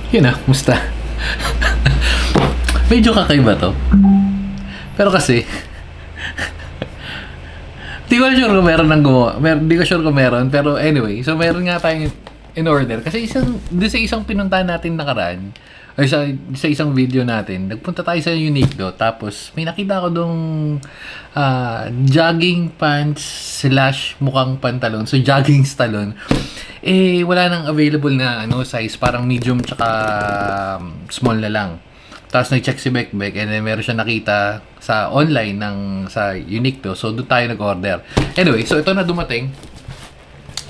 Yun na, musta? Medyo kakaiba to. Pero kasi, di ko sure kung meron ng gumawa. Di ko sure kung meron. Pero anyway, so meron nga tayong in order. Kasi doon sa isang pinuntahan natin nakaraan, or sa isang video natin, nagpunta tayo sa Uniqlo. Tapos, may nakita ko dong jogging pants slash mukhang pantalon. So, jogging talon. Eh, wala nang available na size. Parang medium tsaka small na lang. Tapos nag-check si Bekbek and then meron siya nakita sa online sa Uniqlo. So, doon tayo nag-order. Anyway, so ito na dumating.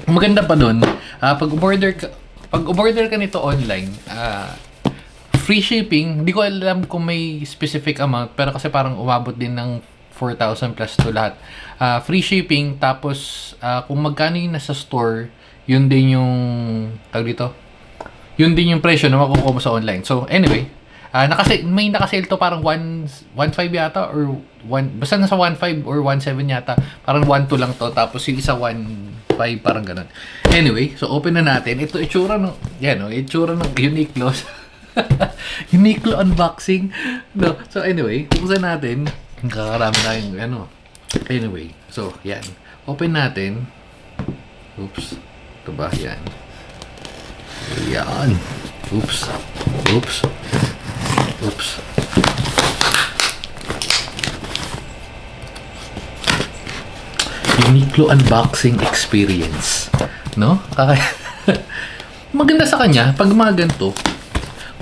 Maganda pa doon, pag umorder ka nito online, free shipping. Hindi ko alam kung may specific amount, pero kasi parang umabot din ng 4,000 plus to lahat. Free shipping, tapos kung magkano yung nasa store, yun din yung yun din yung presyo na makukuha mo sa online. So, anyway, may nakasale to parang 1.5 yata or basta nasa 1.5 or 1.7 yata. Parang 1.2 lang to. Tapos yung isa 1.5 parang ganun. Anyway, so open na natin. Ito itsura ng itsura ng Uniqlo. Uniqlo unboxing. No. So anyway, buksan natin. Kakarami na yung Anyway, so yan. Open natin. Oops. Ito ba? Yan. Yan. Oops. Oops. Oops. Uniqlo unboxing experience. No? Maganda sa kanya, pag mga ganito,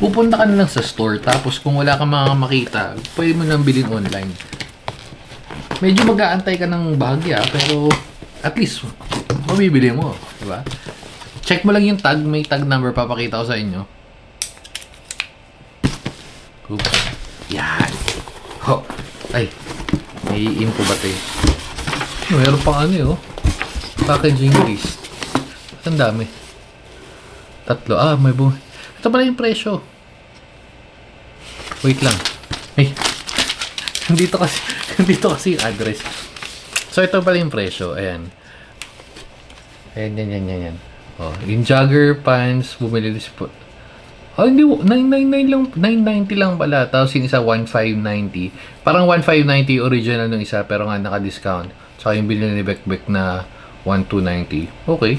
pupunta ka na lang sa store, tapos kung wala kang makita, pwede mo lang bilhin online. Medyo mag-aantay ka ng bahagya, pero at least, mabibili mo. Diba? Check mo lang yung tag, may tag number, papakita ko sa inyo. Oops. Yan. Ho. Ay. May info ba ito eh? Meron pang packaging list. Ang dami. 3. May buhay. Ito pala yung presyo. Wait lang. Ay. Nandito kasi yung address. So, ito pala yung presyo. Ayan. Ayan. Oh, yung jogger pants, bumili din si hindi, 999 lang, 990 lang pala. Tapos yung isa 1590. Parang 1590 original ng isa, pero nga naka-discount. Saka yung bilhin ni Bekbek na 1290. Okay.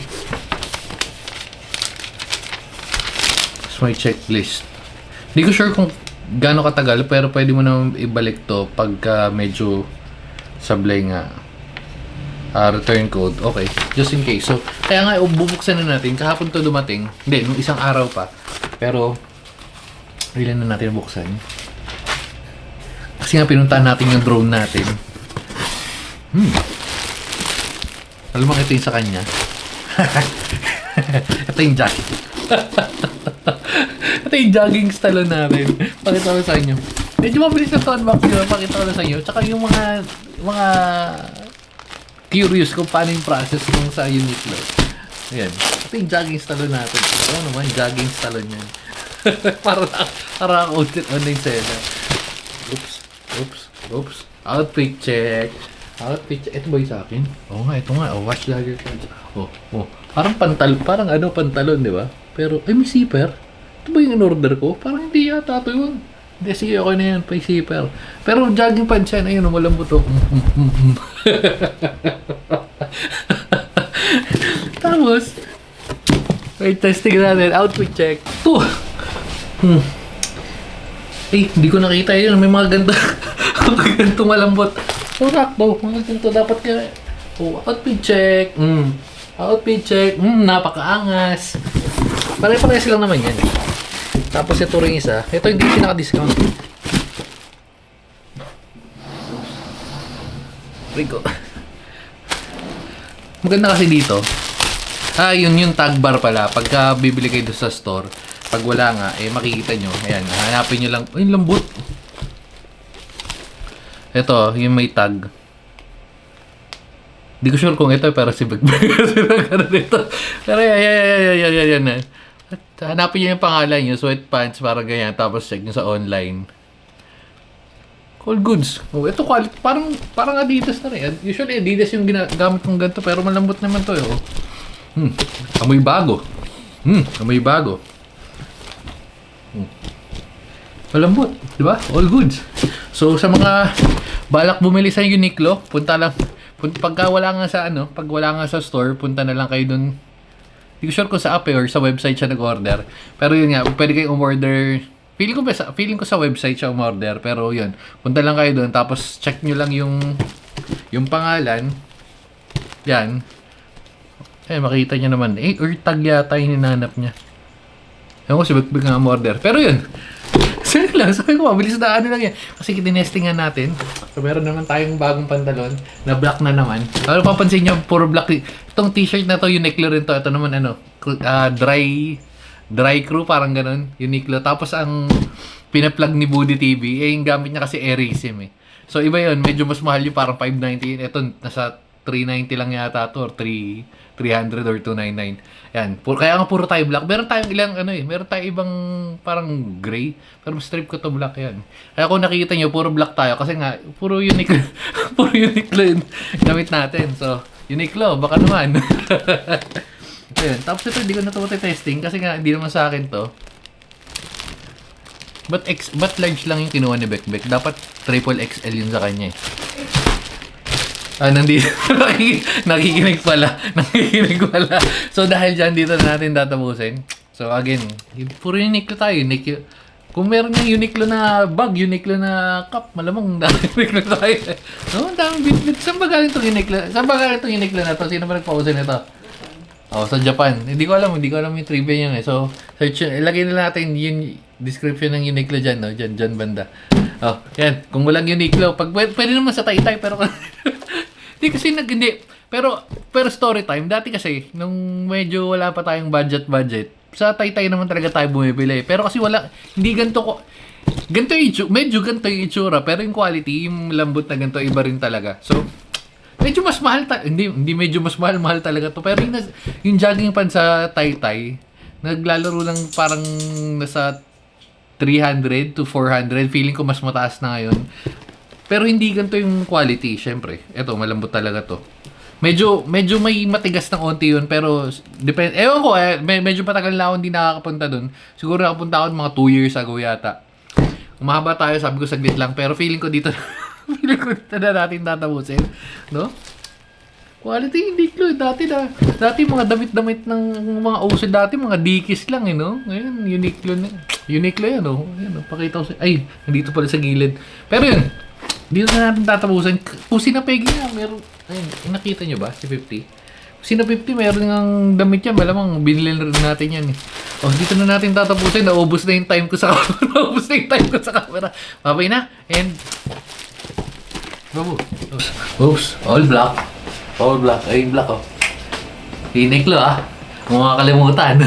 Tapos may checklist. Hindi ko sure kung gaano katagal, pero pwede mo na ibalik to pagka medyo sablay nga. Return code. Okay. Just in case. So, kaya nga, bubuksan na natin. Kahapon to dumating. Hindi, nung isang araw pa. Pero, ilan na natin buksan. Kasi nga, pinuntahan natin yung drone natin. Alam mo, ito yung sa kanya. Ito yung jogging. Ito yung jogging style natin. Pakita ko sa inyo. Medyo mabilis na ito unboxing. Pakita ko na sa inyo. Tsaka yung mga curious kung paano yung process kung sa Uniqlo. Ayan. Ito yung jogging style natin. Ano naman, jogging style yan. para online seller. Oops. Outfit check. Ito ba yung sa akin? Oo nga, ito nga. Watch jogger pants. Parang pantalon, di ba? Pero, may zipper. Ito ba yung in-order ko? Parang hindi yata ito yun. Hindi, sige, okay na yan. May zipper. Pero jogging pants yan. Ayun, malambot to. Tapos, wait, testing natin. Outfit check. Ito. Hindi ko nakita yun. May mga ganito. Mga ganito malambot. Sakto. Mga ganito dapat ka. Outfit check. Outfit check. Napakaangas. Pare-pares lang naman yan. Tapos ito rin isa. Ito hindi pinaka-discount. Rico. Maganda kasi dito. Yun yung tag bar pala. Pagka bibili kayo doon sa store, pag wala nga, makikita nyo. Ayan, hanapin nyo lang. Ay, lambot. Ito, yung may tag. Hindi ko sure kung ito, pero si Bekbek kasi nagkaroon dito. Pero yan. At hanapin nyo yung pangalan nyo, sweatpants, para ganyan. Tapos check nyo sa online. All goods. Ito quality. Parang Adidas na rin. Usually Adidas yung ginagamit kong ganito, pero malambot naman to. Amoy bago. Amoy bago. Malambot, di ba? All goods. So sa mga balak bumili sa Uniqlo, punta lang. Pagka wala nga sa pag wala nga sa store, punta na lang kayo dun. Hindi ko sure kung sa app or sa website siya nag-order. Pero yun nga, pwede kayong umorder. Feeling ko sa website siya umorder, pero yun. Punta lang kayo dun, tapos check nyo lang yung pangalan. Yan. Makita niya naman. Or tag yata yung hinanap niya. Ewan ko, si Bekbek nga umorder. Pero yun. Sabi ko, mabilis na lang yan. Kasi tinestingan natin. So, meron naman tayong bagong pantalon na black na naman. Pero papansin nyo, puro black. Itong t-shirt na to, Uniqlo rin to. Ito naman dry crew, parang ganun. Uniqlo. Tapos ang pinaplug ni Budi TV, yung gamit niya kasi Airism eh. So, iba yun. Medyo mas mahal yung parang 590. Ito, nasa 390 lang yata to or 300 or 299. Yan. Kaya nga puro tayo black. Meron tayong ilang meron tayong ibang parang gray. Pero mas trip ko to black yan. Kaya kung nakikita nyo, puro black tayo. Kasi nga, puro Uniqlo. Puro Uniqlo yun gamit natin. So, Uniqlo, baka naman. Ayun. Tapos ito, hindi ko na ito testing kasi nga, hindi naman sa akin to. But large lang yung kinuha ni Bekbek. Dapat triple XL yun sa kanya eh. Nandito. Nakikinig pala. So, dahil dyan, dito na natin tatapusin. So, again, puro Uniqlo tayo. Kung meron ng Uniqlo na bag, Uniqlo na cup, malamang dami Uniqlo tayo. No, dami bit. Saan ba galing itong Uniqlo na to? Sino ba nagpausin ito? Sa Japan. Hindi ko alam yung trivia niya eh. So, search, ilagay na natin yung description ng Uniqlo dyan, no? Dyan banda. Yan. Kung walang Uniqlo, pwede naman sa Taytay, pero hindi kasi hindi. Pero story time, dati kasi, nung medyo wala pa tayong budget, sa Taytay naman talaga tayo bumibili. Pero kasi hindi ganito medyo ganito yung itsura, pero yung quality, yung lambot na ganito, iba rin talaga. So, medyo mas mahal hindi medyo mas mahal talaga to. Pero yung jogging pants sa Taytay, naglalaro lang parang nasa 300 to 400. Feeling ko mas mataas na ngayon. Pero hindi ganito yung quality, syempre. Ito, malambot talaga to. Medyo may matigas ng onti yun, pero depende. Ewan ko, medyo matagal na ako hindi nakakapunta dun. Siguro nakapunta ako mga 2 years ago yata. Umahaba tayo, sabi ko saglit lang, pero feeling ko dito na natin tatapusin. No? Quality, Uniqlo. Dati mga damit-damit ng mga uso dati, mga dikis lang, no? Ngayon, Uniqlo yan, no? Ayan, pakita ko ay, nandito pala sa gilid. Pero yun, dito na natin tatapusin. Kung sinapegi nga, meron, ayun, nakita nyo ba, si 50? Kung sina 50, meron ng damit yan, malamang binili rin natin yan, eh. Dito na natin tatapusin, naubos na yung time ko sa camera. Babay na, and oops, all black. Ay, black, Uniqlo, Kung makakalimutan.